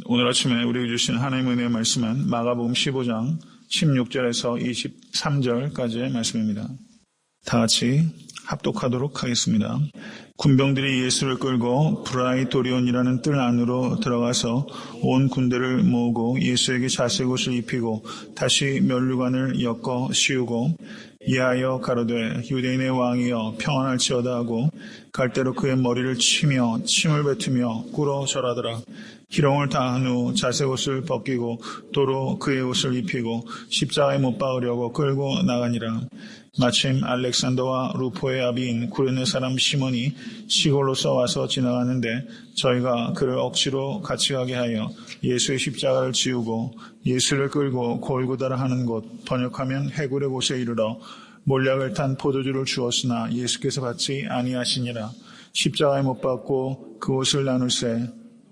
오늘 아침에 우리에게 주신 하나님의 은혜의 말씀은 마가복음 15장 16절에서 23절까지의 말씀입니다. 다 같이 합독하도록 하겠습니다. 군병들이 예수를 끌고 브라이토리온이라는 뜰 안으로 들어가서 온 군대를 모으고 예수에게 자색 옷을 입히고 다시 면류관을 엮어 씌우고 이하여 가로되 유대인의 왕이여 평안할지어다 하고 갈대로 그의 머리를 치며 침을 뱉으며 꿇어 절하더라. 희롱을 다한 후 자색 옷을 벗기고 도로 그의 옷을 입히고 십자가에 못 박으려고 끌고 나가니라. 마침 알렉산더와 루포의 아비인 구레네 사람 시몬이 시골로서 와서 지나가는데 저희가 그를 억지로 같이 가게 하여 예수의 십자가를 지우고 예수를 끌고 골고다라 하는 곳, 번역하면 해굴의 곳에 이르러 몰약을 탄 포도주를 주었으나 예수께서 받지 아니하시니라. 십자가에 못 박고 그 옷을 나눌세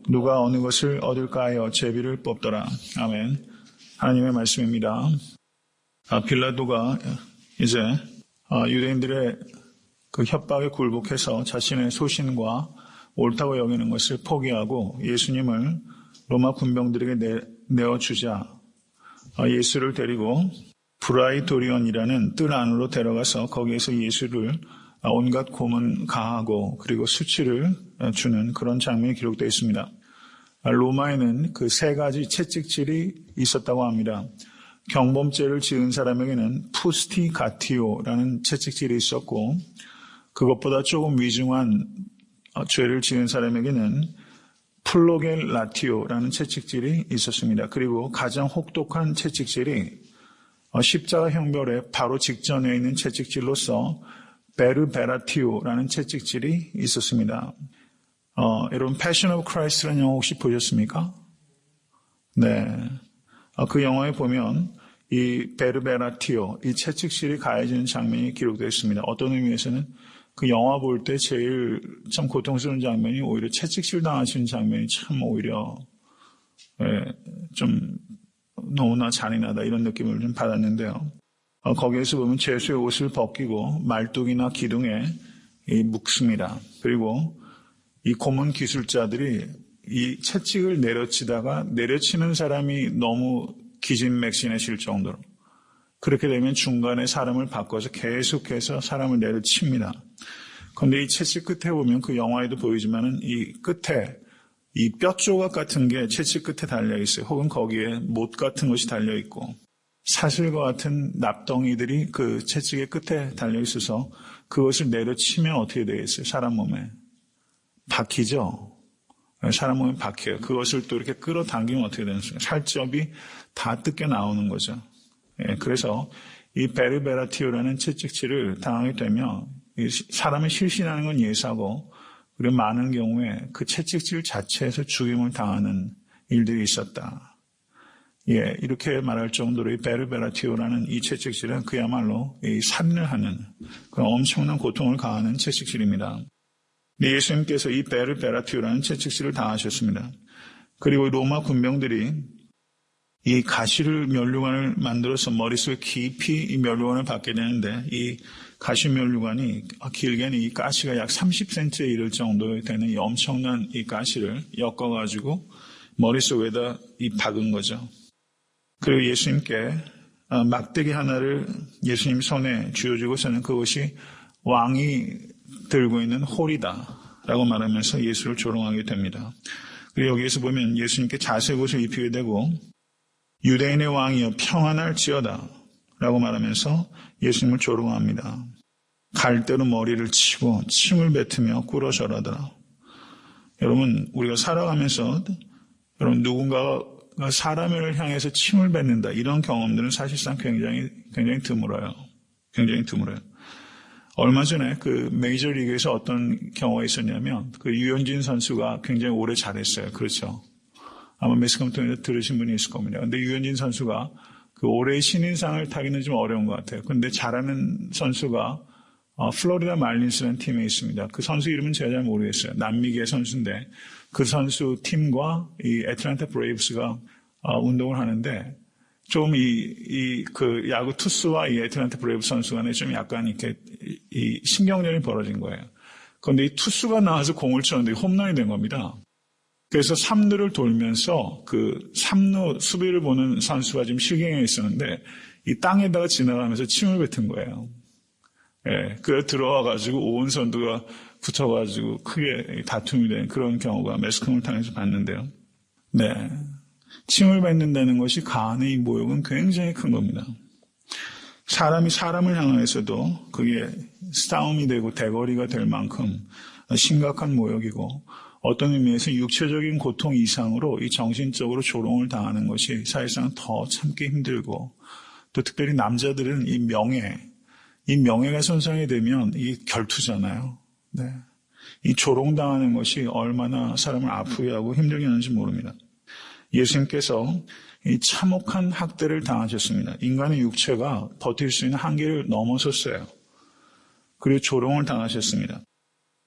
누가 어느 것을 얻을까 하여 제비를 뽑더라. 아멘. 하나님의 말씀입니다. 빌라도가 이제 유대인들의 그 협박에 굴복해서 자신의 소신과 옳다고 여기는 것을 포기하고 예수님을 로마 군병들에게 내어주자 예수를 데리고 브라이토리온이라는 뜰 안으로 데려가서 거기에서 예수를 온갖 고문 가하고 그리고 수치를 주는 그런 장면이 기록되어 있습니다. 로마에는 그 세 가지 채찍질이 있었다고 합니다. 경범죄를 지은 사람에게는 푸스티가티오라는 채찍질이 있었고 그것보다 조금 위중한 죄를 지은 사람에게는 플로겔라티오라는 채찍질이 있었습니다. 그리고 가장 혹독한 채찍질이 십자가 형벌에 바로 직전에 있는 채찍질로서 베르베라티오라는 채찍질이 있었습니다. 여러분 패션 오브 크라이스트라는 영화 혹시 보셨습니까? 네. 그 영화에 보면 이 베르베라티오, 이 채찍질이 가해지는 장면이 기록되어 있습니다. 어떤 의미에서는 그 영화 볼 때 제일 참 고통스러운 장면이 오히려 채찍질 당하시는 장면이 참 오히려 좀 너무나 잔인하다 이런 느낌을 좀 받았는데요. 거기에서 보면 죄수의 옷을 벗기고 말뚝이나 기둥에 묶습니다. 그리고 이 고문 기술자들이 이 채찍을 내려치다가 내려치는 사람이 너무 기진맥진해질 정도로 그렇게 되면 중간에 사람을 바꿔서 계속해서 사람을 내려칩니다. 그런데 이 채찍 끝에 보면 그 영화에도 보이지만은 이 끝에 이 뼈 조각 같은 게 채찍 끝에 달려 있어요. 혹은 거기에 못 같은 것이 달려 있고 사슬과 같은 납덩이들이 그 채찍의 끝에 달려 있어서 그것을 내려치면 어떻게 되겠어요? 사람 몸에 박히죠. 사람 몸에 박혀요. 그것을 또 이렇게 끌어당기면 어떻게 되는 거예요? 살점이 다 뜯겨 나오는 거죠. 그래서 이 베르베라티오라는 채찍질을 당하게 되면 사람이 실신하는 건 예사고 그리고 많은 경우에 그 채찍질 자체에서 죽임을 당하는 일들이 있었다. 이렇게 말할 정도로 이 베르베라티오라는 이 채찍질은 그야말로 이 산을 하는 그런 엄청난 고통을 가하는 채찍질입니다. 예수님께서 이 베르베라티오라는 채찍질을 당하셨습니다. 그리고 로마 군병들이 이 가시를 면류관을 만들어서 머릿속에 깊이 이 면류관을 받게 되는데 이 가시 면류관이 길게는 이 가시가 약 30cm에 이를 정도 되는 이 엄청난 이 가시를 엮어가지고 머릿속에다 이 박은 거죠. 그리고 예수님께 막대기 하나를 예수님 손에 쥐어주고서는 그것이 왕이 들고 있는 홀이다라고 말하면서 예수를 조롱하게 됩니다. 그리고 여기에서 보면 예수님께 자색 옷을 입히게 되고 유대인의 왕이여 평안할지어다 라고 말하면서 예수님을 조롱합니다. 갈대로 머리를 치고 침을 뱉으며 꿇어 절하더라. 여러분 우리가 살아가면서 여러분 누군가가 사람을 향해서 침을 뱉는다 이런 경험들은 사실상 굉장히 드물어요. 굉장히 드물어요. 얼마 전에 그 메이저리그에서 어떤 경우가 있었냐면 그 유현진 선수가 굉장히 오래 잘했어요. 그렇죠. 아마 매스컴 통해서 들으신 분이 있을 겁니다. 근데 유현진 선수가 그 올해의 신인상을 타기는 좀 어려운 것 같아요. 근데 잘하는 선수가 플로리다 말린스라는 팀에 있습니다. 그 선수 이름은 제가 잘 모르겠어요. 남미계 선수인데 그 선수 팀과 이 애틀랜타 브레이브스가 운동을 하는데 좀 그 야구 투수와 이 애틀랜타 브레이브스 선수 간에 좀 약간 이렇게 이 신경전이 벌어진 거예요. 그런데 이 투수가 나와서 공을 쳤는데 홈런이 된 겁니다. 그래서 3루를 돌면서 그 3루 수비를 보는 선수가 지금 실경에 있었는데 이 땅에다가 지나가면서 침을 뱉은 거예요. 예, 그래 들어와가지고 오은 선수가 붙어가지고 크게 다툼이 된 그런 경우가 매스컴을 통해서 봤는데요. 네, 침을 뱉는다는 것이 간의 모욕은 굉장히 큰 겁니다. 사람이 사람을 향해서도 그게 싸움이 되고 대거리가 될 만큼 심각한 모욕이고 어떤 의미에서 육체적인 고통 이상으로 이 정신적으로 조롱을 당하는 것이 사실상 더 참기 힘들고 또 특별히 남자들은 이 명예가 손상이 되면 이 결투잖아요. 네. 이 조롱당하는 것이 얼마나 사람을 아프게 하고 힘들게 하는지 모릅니다. 예수님께서 이 참혹한 학대를 당하셨습니다. 인간의 육체가 버틸 수 있는 한계를 넘어섰어요. 그리고 조롱을 당하셨습니다.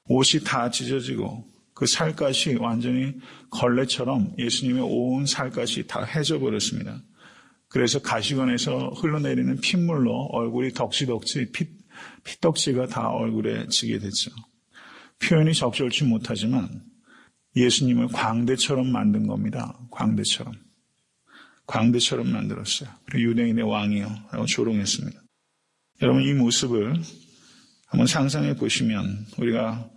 옷이 다 찢어지고 그 살갗이 완전히 걸레처럼 예수님의 온 살갗이 다 해져버렸습니다. 그래서 가시관에서 흘러내리는 핏물로 얼굴이 덕지덕지 피떡지가 다 얼굴에 지게 됐죠. 표현이 적절치 못하지만 예수님을 광대처럼 만든 겁니다. 광대처럼 만들었어요. 그리고 유대인의 왕이요 라고 조롱했습니다. 여러분 이 모습을 한번 상상해 보시면 우리가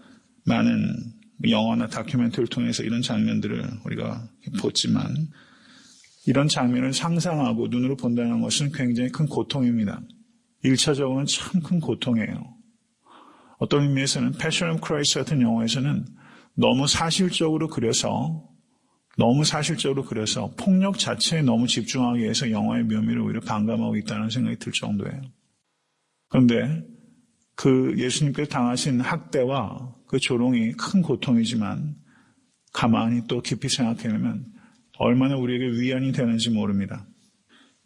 많은 영화나 다큐멘터리를 통해서 이런 장면들을 우리가 보지만 이런 장면을 상상하고 눈으로 본다는 것은 굉장히 큰 고통입니다. 1차적으로는 참 큰 고통이에요. 어떤 의미에서는 패션 오브 크라이스트 같은 영화에서는 너무 사실적으로 그려서 폭력 자체에 너무 집중하기 위해서 영화의 묘미를 오히려 반감하고 있다는 생각이 들 정도예요. 그런데 그 예수님께서 당하신 학대와 그 조롱이 큰 고통이지만 가만히 또 깊이 생각해보면 얼마나 우리에게 위안이 되는지 모릅니다.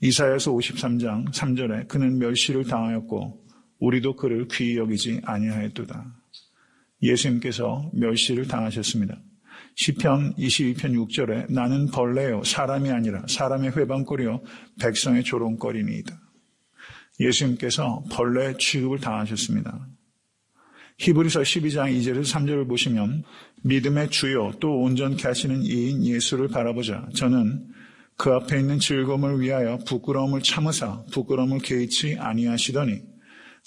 이사야서 53장 3절에 그는 멸시를 당하였고 우리도 그를 귀히 여기지 아니하였도다. 예수님께서 멸시를 당하셨습니다. 시편 22편 6절에 나는 벌레요 사람이 아니라 사람의 회방거리요 백성의 조롱거리니이다. 예수님께서 벌레 취급을 당하셨습니다. 히브리서 12장 2절에서 3절을 보시면 믿음의 주요 또 온전케 하시는 이인 예수를 바라보자. 저는 그 앞에 있는 즐거움을 위하여 부끄러움을 참으사 부끄러움을 개의치 아니하시더니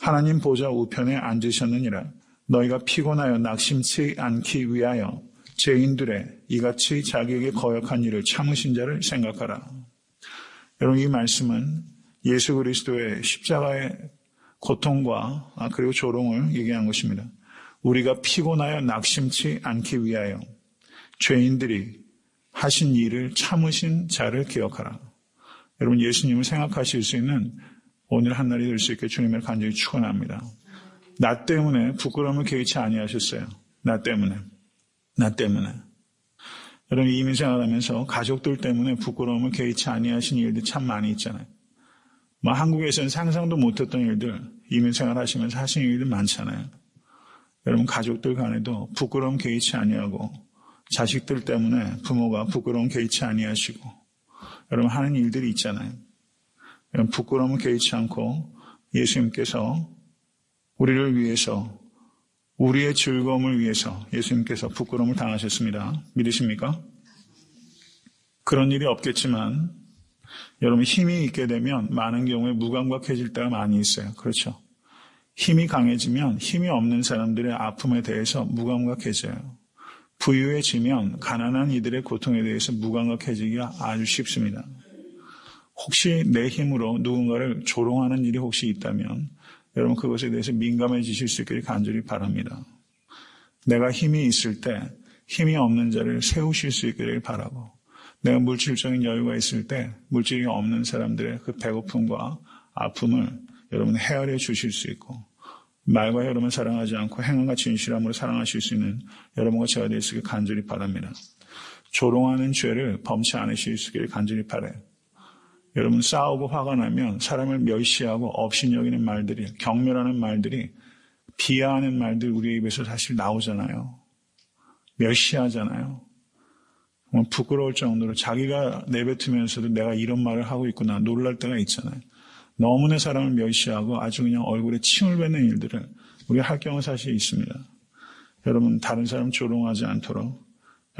하나님 보좌 우편에 앉으셨느니라. 너희가 피곤하여 낙심치 않기 위하여 죄인들의 이같이 자기에게 거역한 일을 참으신 자를 생각하라. 여러분 이 말씀은 예수 그리스도의 십자가의 고통과 그리고 조롱을 얘기한 것입니다. 우리가 피곤하여 낙심치 않기 위하여 죄인들이 하신 일을 참으신 자를 기억하라. 여러분 예수님을 생각하실 수 있는 오늘 한날이 될 수 있게 주님을 간절히 축원합니다. 나 때문에 부끄러움을 개의치 아니하셨어요. 나 때문에. 여러분 이민 생활하면서 가족들 때문에 부끄러움을 개의치 아니하신 일들 참 많이 있잖아요. 한국에서는 상상도 못했던 일들, 이민 생활하시면서 하시는 일들 많잖아요. 여러분 가족들 간에도 부끄러움 개의치 아니하고 자식들 때문에 부모가 부끄러움 개의치 아니하시고 여러분 하는 일들이 있잖아요. 여러분 부끄러움을 개의치 않고 예수님께서 우리를 위해서 우리의 즐거움을 위해서 예수님께서 부끄러움을 당하셨습니다. 믿으십니까? 그런 일이 없겠지만 여러분 힘이 있게 되면 많은 경우에 무감각해질 때가 많이 있어요. 그렇죠? 힘이 강해지면 힘이 없는 사람들의 아픔에 대해서 무감각해져요. 부유해지면 가난한 이들의 고통에 대해서 무감각해지기가 아주 쉽습니다. 혹시 내 힘으로 누군가를 조롱하는 일이 혹시 있다면 여러분 그것에 대해서 민감해지실 수 있기를 간절히 바랍니다. 내가 힘이 있을 때 힘이 없는 자를 세우실 수 있기를 바라고 내가 물질적인 여유가 있을 때 물질이 없는 사람들의 그 배고픔과 아픔을 여러분 헤아려 주실 수 있고 말과 혈음을 사랑하지 않고 행함과 진실함으로 사랑하실 수 있는 여러분과 제가 될 수 있기를 간절히 바랍니다. 조롱하는 죄를 범치 않으실 수 있기를 간절히 바라요. 여러분 싸우고 화가 나면 사람을 멸시하고 업신여기는 말들이 경멸하는 말들이 비하하는 말들 우리의 입에서 사실 나오잖아요. 멸시하잖아요. 부끄러울 정도로 자기가 내뱉으면서도 내가 이런 말을 하고 있구나 놀랄 때가 있잖아요. 너무나 사람을 멸시하고 아주 그냥 얼굴에 침을 뱉는 일들을 우리가 할 경우 사실 있습니다. 여러분 다른 사람 조롱하지 않도록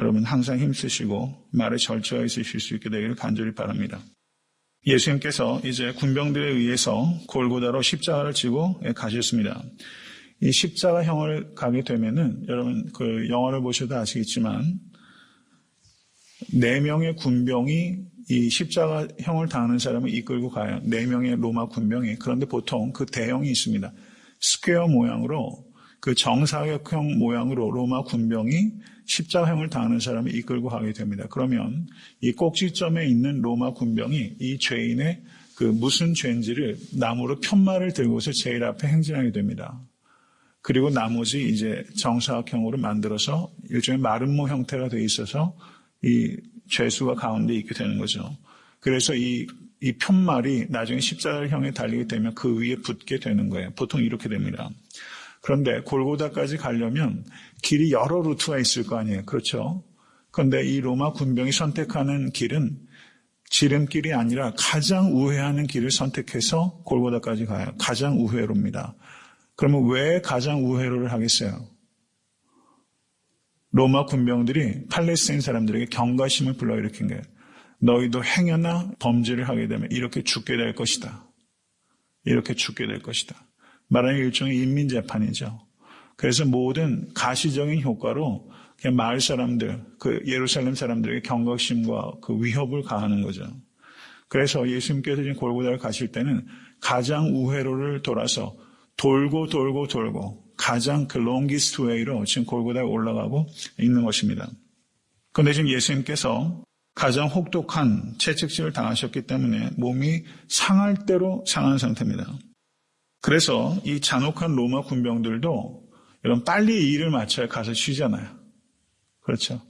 여러분 항상 힘쓰시고 말에 절제가 있으실 수 있게 되기를 간절히 바랍니다. 예수님께서 이제 군병들에 의해서 골고다로 십자가를 지고 가셨습니다. 이 십자가형을 가게 되면은 여러분 그 영화를 보셔도 아시겠지만 4명의 군병이 이 십자가형을 당하는 사람을 이끌고 가요. 4명의 로마 군병이. 그런데 보통 그 대형이 있습니다. 스퀘어 모양으로 그 정사각형 모양으로 로마 군병이 십자가형을 당하는 사람을 이끌고 가게 됩니다. 그러면 이 꼭지점에 있는 로마 군병이 이 죄인의 그 무슨 죄인지를 나무로 편말을 들고서 제일 앞에 행진하게 됩니다. 그리고 나머지 이제 정사각형으로 만들어서 일종의 마름모 형태가 되어 있어서 이 죄수가 가운데 있게 되는 거죠. 그래서 이 편말이 나중에 십자가형에 달리게 되면 그 위에 붙게 되는 거예요. 보통 이렇게 됩니다. 그런데 골고다까지 가려면 길이 여러 루트가 있을 거 아니에요. 그렇죠? 그런데 이 로마 군병이 선택하는 길은 지름길이 아니라 가장 우회하는 길을 선택해서 골고다까지 가요. 가장 우회로입니다. 그러면 왜 가장 우회로를 하겠어요? 로마 군병들이 팔레스타인 사람들에게 경각심을 불러일으킨 거예요. 너희도 행여나 범죄를 하게 되면 이렇게 죽게 될 것이다. 이렇게 죽게 될 것이다. 말하는 일종의 인민재판이죠. 그래서 모든 가시적인 효과로 그냥 마을 사람들, 그 예루살렘 사람들에게 경각심과 그 위협을 가하는 거죠. 그래서 예수님께서 지금 골고다를 가실 때는 가장 우회로를 돌아서 돌고 가장 그 longest way로 지금 골고다에 올라가고 있는 것입니다. 그런데 지금 예수님께서 가장 혹독한 채찍질을 당하셨기 때문에 몸이 상할 대로 상한 상태입니다. 그래서 이 잔혹한 로마 군병들도 여러분 빨리 일을 마쳐야 가서 쉬잖아요. 그렇죠?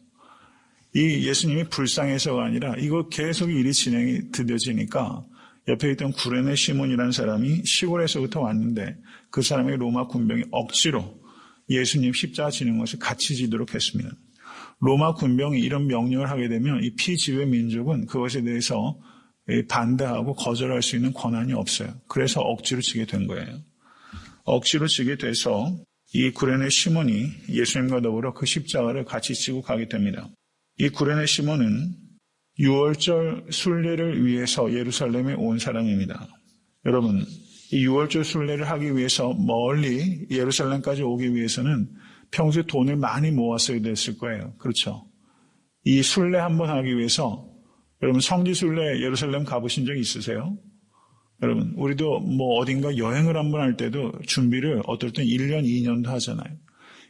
이 예수님이 불쌍해서가 아니라 이거 계속 일이 진행이 드뎌지니까 옆에 있던 구레네 시몬이라는 사람이 시골에서부터 왔는데 그 사람의 로마 군병이 억지로 예수님 십자가 지는 것을 같이 지도록 했습니다. 로마 군병이 이런 명령을 하게 되면 이 피지배 민족은 그것에 대해서 반대하고 거절할 수 있는 권한이 없어요. 그래서 억지로 지게 된 거예요. 억지로 지게 돼서 이 구레네 시몬이 예수님과 더불어 그 십자가를 같이 지고 가게 됩니다. 이 구레네 시몬은 6월절 순례를 위해서 예루살렘에 온 사람입니다. 여러분, 이 6월절 순례를 하기 위해서 멀리 예루살렘까지 오기 위해서는 평소에 돈을 많이 모았어야 됐을 거예요. 그렇죠? 이 순례 한번 하기 위해서 여러분 성지 순례 예루살렘 가보신 적 있으세요? 여러분, 우리도 뭐 어딘가 여행을 한번 할 때도 준비를 어떨 땐 1년, 2년도 하잖아요.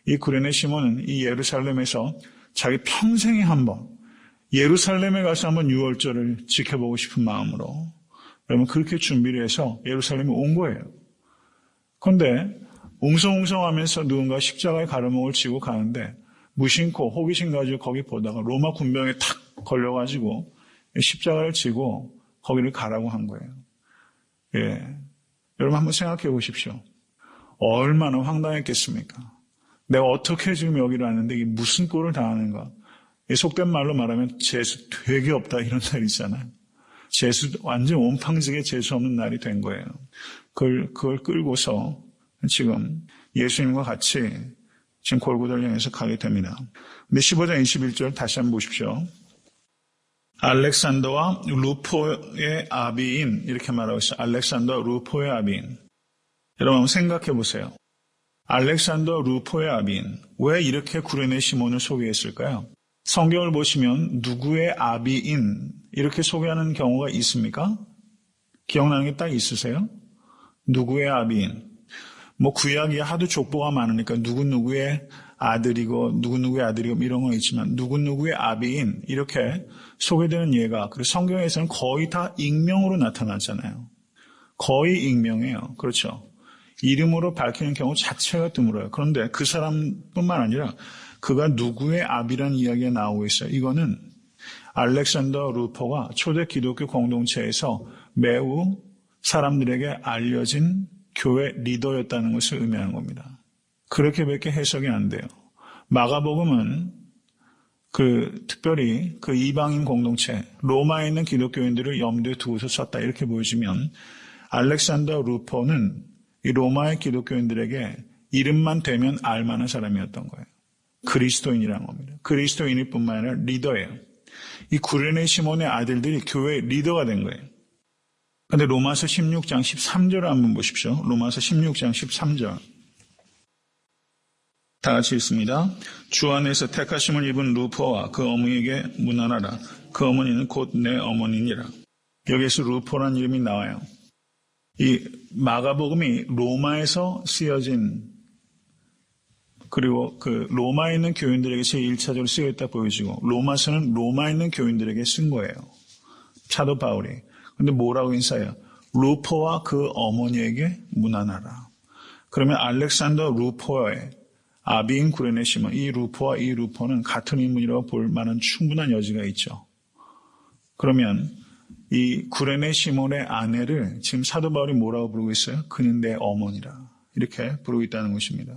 이 구레네 시몬은 이 예루살렘에서 자기 평생에 한번 예루살렘에 가서 한번 6월절을 지켜보고 싶은 마음으로 여러분 그렇게 준비를 해서 예루살렘에 온 거예요. 그런데 웅성웅성하면서 누군가 십자가의 가르목을 지고 가는데 무심코 호기심 가지고 거기 보다가 로마 군병에 탁 걸려가지고 십자가를 지고 거기를 가라고 한 거예요. 예, 여러분 한번 생각해 보십시오. 얼마나 황당했겠습니까? 내가 어떻게 지금 여기를 왔는데 이게 무슨 꼴을 당하는가? 속된 말로 말하면 재수 되게 없다 이런 날 있잖아요. 재수 완전 온팡지게 재수 없는 날이 된 거예요. 그걸 끌고서 지금 예수님과 같이 지금 골고다를 향해서 가게 됩니다. 근데 15장 21절 다시 한번 보십시오. 알렉산더와 루포의 아비인 이렇게 말하고 있어요. 알렉산더 루포의 아비인. 여러분 한번 생각해 보세요. 알렉산더 루포의 아비인. 왜 이렇게 구레네 시몬을 소개했을까요? 성경을 보시면 누구의 아비인 이렇게 소개하는 경우가 있습니까? 기억나는 게 딱 있으세요? 누구의 아비인. 뭐 구약이 하도 족보가 많으니까 누구누구의 아들이고 누구누구의 아들이고 이런 건 있지만 누구누구의 아비인 이렇게 소개되는 예가 그리고 성경에서는 거의 다 익명으로 나타나잖아요. 거의 익명이에요. 그렇죠. 이름으로 밝히는 경우 자체가 드물어요. 그런데 그 사람뿐만 아니라 그가 누구의 아비라는 이야기가 나오고 있어요. 이거는 알렉산더 루포가 초대 기독교 공동체에서 매우 사람들에게 알려진 교회 리더였다는 것을 의미하는 겁니다. 그렇게밖에 해석이 안 돼요. 마가복음은 특별히 그 이방인 공동체, 로마에 있는 기독교인들을 염두에 두고서 썼다 이렇게 보여지면 알렉산더 루포는 이 로마의 기독교인들에게 이름만 대면 알만한 사람이었던 거예요. 그리스도인이라는 겁니다. 그리스도인일 뿐만 아니라 리더예요. 이 구레네 시몬의 아들들이 교회의 리더가 된 거예요. 그런데 로마서 16장 13절을 한번 보십시오. 로마서 16장 13절. 다 같이 읽습니다. 주 안에서 택하심을 입은 루포와 그 어머니에게 문안하라. 그 어머니는 곧 내 어머니니라. 여기에서 루포라는 이름이 나와요. 이 마가복음이 로마에서 쓰여진, 그리고 그 로마에 있는 교인들에게 제1차적으로 쓰여있다 보여지고, 로마서는 로마에 있는 교인들에게 쓴 거예요. 사도 바울이. 근데 뭐라고 인사해요? 루포와 그 어머니에게 문안하라. 그러면 알렉산더 루포의 아비인 구레네 시몬, 이 루포와 이 루포는 같은 인물이라고 볼 만한 충분한 여지가 있죠. 그러면 이 구레네 시몬의 아내를 지금 사도 바울이 뭐라고 부르고 있어요? 그는 내 어머니라. 이렇게 부르고 있다는 것입니다.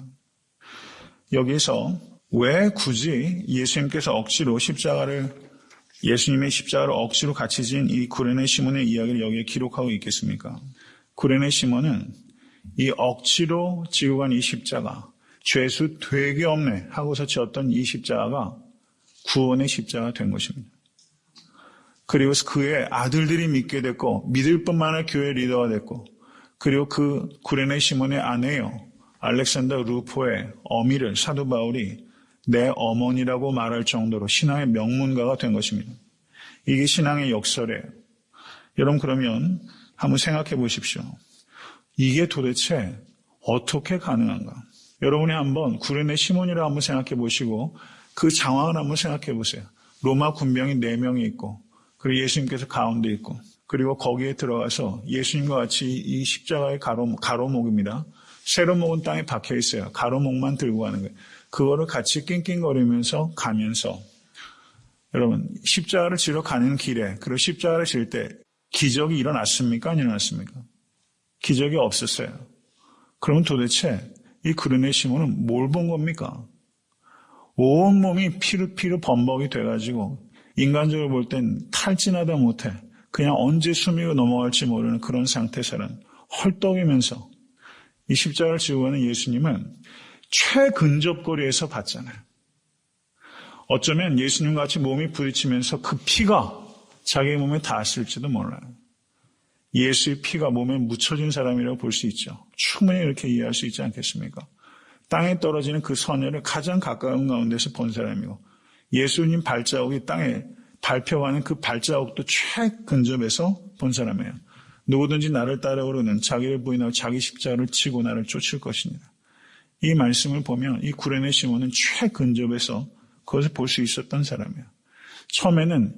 여기에서 왜 굳이 예수님께서 억지로 예수님의 십자가를 억지로 같이 진 이 구레네 시몬의 이야기를 여기에 기록하고 있겠습니까? 구레네 시몬은 이 억지로 지고 간 이 십자가, 죄수 되게 없네 하고서 지었던 이 십자가가 구원의 십자가가 된 것입니다. 그리고 그의 아들들이 믿게 됐고, 믿을 뿐만 아니라 교회 리더가 됐고, 그리고 그 구레네 시몬의 아내요, 알렉산더 루포의 어미를 사도 바울이 내 어머니라고 말할 정도로 신앙의 명문가가 된 것입니다. 이게 신앙의 역설이에요. 여러분, 그러면 한번 생각해 보십시오. 이게 도대체 어떻게 가능한가? 여러분이 한번 구레네 시몬이라고 한번 생각해 보시고 그 상황을 한번 생각해 보세요. 로마 군병이 4명이 있고, 그리고 예수님께서 가운데 있고, 그리고 거기에 들어가서 예수님과 같이 이 십자가의 가로목입니다. 세로목은 땅에 박혀 있어요. 가로목만 들고 가는 거예요. 그거를 같이 낑낑거리면서 가면서, 여러분, 십자가를 지러 가는 길에, 그리고 십자가를 질 때 기적이 일어났습니까? 안 일어났습니까? 기적이 없었어요. 그러면 도대체 이 구레네 시몬은 뭘 본 겁니까? 온 몸이 피로 범벅이 돼가지고 인간적으로 볼 땐 탈진하다 못해 그냥 언제 숨이 넘어갈지 모르는 그런 상태에서는 헐떡이면서 이 십자가를 지고 가는 예수님은 최근접거리에서 봤잖아요. 어쩌면 예수님과 같이 몸이 부딪히면서 그 피가 자기 몸에 닿았을지도 몰라요. 예수의 피가 몸에 묻혀진 사람이라고 볼 수 있죠. 충분히 이렇게 이해할 수 있지 않겠습니까? 땅에 떨어지는 그 선혈을 가장 가까운 가운데서 본 사람이고, 예수님 발자국이 땅에 밟혀가는 그 발자국도 최근접에서 본 사람이에요. 누구든지 나를 따라오려는 자기를 부인하고 자기 십자가를 지고 나를 쫓을 것이니라. 이 말씀을 보면 이 구레네 시몬은 최근접에서 그것을 볼 수 있었던 사람이에요. 처음에는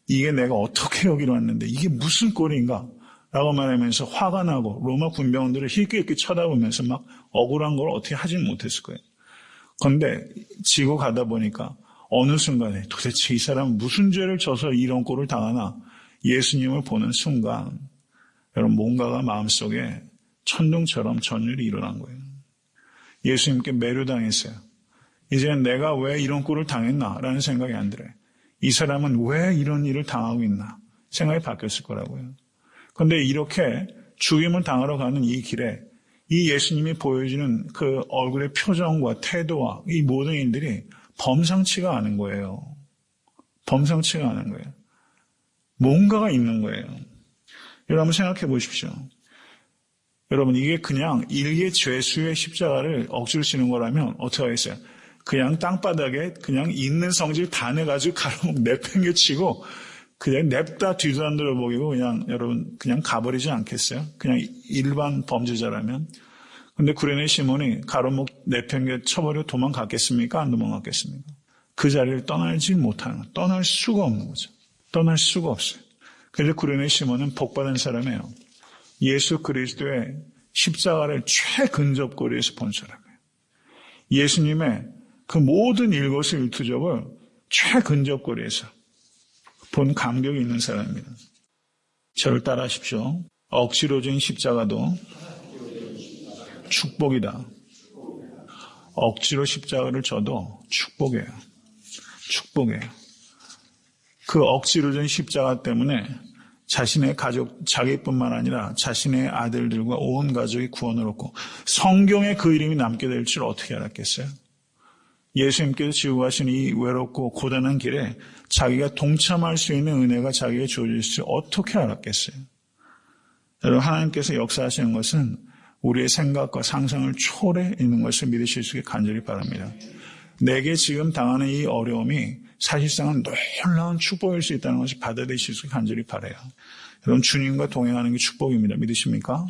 이게 내가 어떻게 여기로 왔는데 이게 무슨 꼴인가? 라고 말하면서 화가 나고 로마 군병들을 hil게 쳐다보면서 막 억울한 걸 어떻게 하진 못했을 거예요. 그런데 지고 가다 보니까 어느 순간에 도대체 이 사람은 무슨 죄를 져서 이런 꼴을 당하나 예수님을 보는 순간 여러분 뭔가가 마음속에 천둥처럼 전율이 일어난 거예요. 예수님께 매료당했어요. 이제는 내가 왜 이런 꼴을 당했나라는 생각이 안 들어요. 이 사람은 왜 이런 일을 당하고 있나 생각이 바뀌었을 거라고요. 그런데 이렇게 죽임을 당하러 가는 이 길에 이 예수님이 보여주는 그 얼굴의 표정과 태도와 이 모든 일들이 범상치가 않은 거예요. 범상치가 않은 거예요. 뭔가가 있는 거예요. 여러분 한번 생각해 보십시오. 여러분 이게 그냥 일개 죄수의 십자가를 억지로 지는 거라면 어떻게 하겠어요? 그냥 땅바닥에 그냥 있는 성질 다 내가지고 가로목 내팽개치고 그냥 냅다 뒤도 안 돌아보기고 그냥 여러분 그냥 가버리지 않겠어요? 그냥 일반 범죄자라면. 근데 구레네 시몬이 가로목 내팽개 쳐버리고 도망갔겠습니까? 안 도망갔겠습니까? 그 자리를 떠나지 못하는 거예요. 떠날 수가 없는 거죠. 떠날 수가 없어요. 그래서 구레네 시몬은 복받은 사람이에요. 예수 그리스도의 십자가를 최근접거리에서 본 사람이에요. 예수님의 그 모든 일거수일투족을 최근접거리에서 본 감격이 있는 사람입니다. 저를 따라하십시오. 억지로 진 십자가도 축복이다. 억지로 십자가를 져도 축복이에요. 축복이에요. 그 억지로 진 십자가 때문에 자신의 가족, 자기뿐만 아니라 자신의 아들들과 온 가족이 구원을 얻고 성경에 그 이름이 남게 될 줄 어떻게 알았겠어요? 예수님께서 지고 가신 이 외롭고 고단한 길에 자기가 동참할 수 있는 은혜가 자기에게 주어질 수 어떻게 알았겠어요? 여러분, 하나님께서 역사하시는 것은 우리의 생각과 상상을 초월해 있는 것을 믿으실 수 있게 간절히 바랍니다. 내게 지금 당하는 이 어려움이 사실상은 놀라운 축복일 수 있다는 것을 받아들이실 수 있게 간절히 바라요. 여러분, 주님과 동행하는 게 축복입니다. 믿으십니까?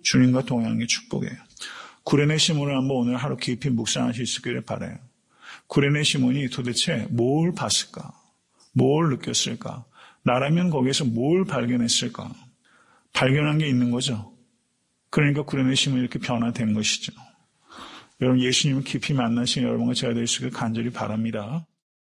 주님과 동행하는 게 축복이에요. 구레네 시몬을 한번 오늘 하루 깊이 묵상하실 수 있기를 바라요. 구레네 시몬이 도대체 뭘 봤을까? 뭘 느꼈을까? 나라면 거기에서 뭘 발견했을까? 발견한 게 있는 거죠. 그러니까 구레네 시몬이 이렇게 변화된 것이죠. 여러분, 예수님을 깊이 만나신 여러분과 제가 될 수 있기를 간절히 바랍니다.